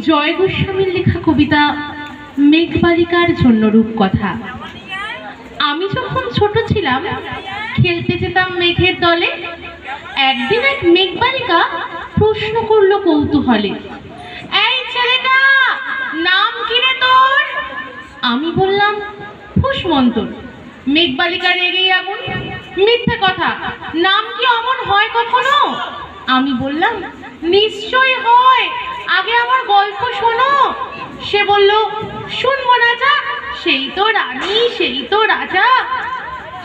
জয় গোস্বামীর লেখা কবিতা মেঘবালিকার জন্য রূপকথা। আমি যখন ছোট ছিলাম খেলতে যেতাম মেঘের দলে। একদিন এক মেঘবালিকা প্রশ্ন করলো কৌতূহলে, এই ছেলেটা, নাম কি রে তোর? আমি বললাম ফুসমন্তর। মেঘবালিকা রেগেই আগুন, মিথ্যে কথা, নাম কি অমন হয় কখনো? আমি বললাম নিশ্চয় হয়, আগে আমার গল্প শোনো। সে বলল শুনবো না যা, সেই তো রানী, সেই তো রাজা,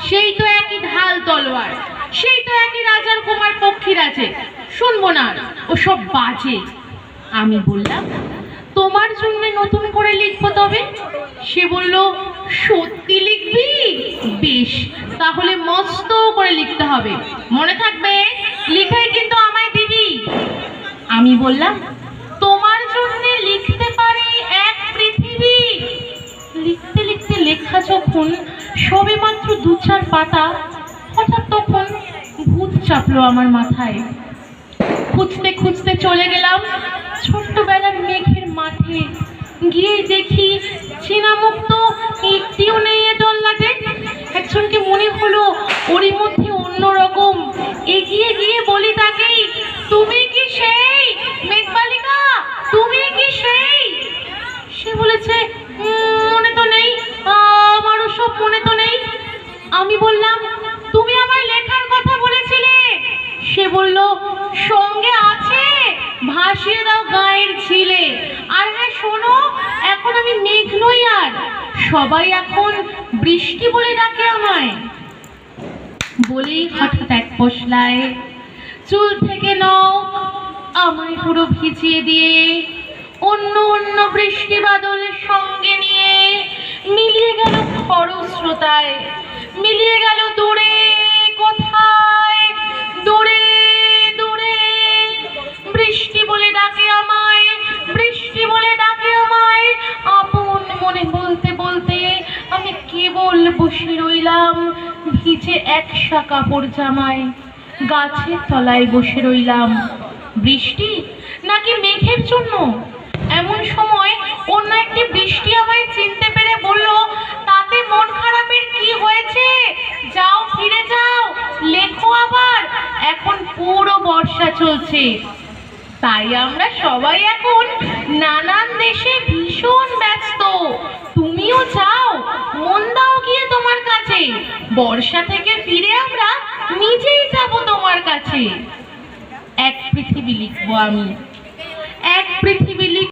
সেই তো একই ঢাল তলোয়ার, সেই তো একই রাজার কুমার পক্ষীর আছে, শুনবো না, ও সব বাজে। আমি বললাম তোমার জন্য নতুন করে লিখবো তবে। সে বলল সত্যি লিখবি? বেশ, তাহলে মস্ত করে লিখতে হবে, মনে থাকবে লিখে কিন্তু আমায় দিবি। আমি বললাম তোমার জন্য লিখতে পারি এক পৃথিবী। লিখতে লিখতে লেখা যখন সবে মাত্র ২-৪ পাতা, হঠাৎ তখন ভূত চাপলো আমার মাথায়। খুঁজতে খুঁজতে চলে গেলাম ছোট্টবেলার মেঘের মাঠে। গিয়ে দেখি চেনা মুখ তো একটিও নেই এ টল্লাটে। একজনকে মনে হলো ওরই মধ্যে অন্যরকম। এগিয়ে গিয়ে বলি তাকেই, তুমি কি সেই মেঘবালিকা? তুমি কি সেই? সে বলেছে মনে তো নেই, আমারও সব মনে তো নেই। আমি বললাম তুমি আমায় লেখার কথা বলেছিলে। সে বলল সঙ্গে আছে, ভাসিয়ে দাও গায়ের ঝিলে। আর হ্যাঁ শোনো, এখন আমি মেঘ নই আর, সবাই এখন বৃষ্টি বলে ডাকে আমায়। বলেই হঠাৎ এক পশলায় চুল থেকে নখ আমায় পুরো ভিজিয়ে দিয়ে অন্য অন্য বৃষ্টি বাদলের সঙ্গে নিয়ে মিলিয়ে গেল খরস্রোতায়, মিলিয়ে গেল দূরে কোথায়, দূরে দূরে। বৃষ্টি বলে ডাকে আমায়, বৃষ্টি বলে ডাকে আমায়। আপন মনে বলতে বলতে আমি কেবল বসে রইলাম ভিজে একসা কাপড় জামায়। গাছের তলায় বসে রইলাম। বৃষ্টি নাকি মেঘের জন্য? এমন সময় অন্য একটি বৃষ্টি আমায় চিনতে পেরে বলল, তাতে মন খারাপের কি হয়েছে? যাও, ফিরে যাও, লেখো আবার, এখন পুরো বর্ষা চলছে। তাই আমরা সবাই এখন নানান দেশে ভীষণ ব্যস্ত। তুমিও যাও, মন দাও গিয়ে তোমার কাছে। বর্ষা থেকে ফিরে আমরা নিজেই যাব তোমার কাছে। এক পৃথিবী লিখবো আমি, এক পৃথিবী লিখবো।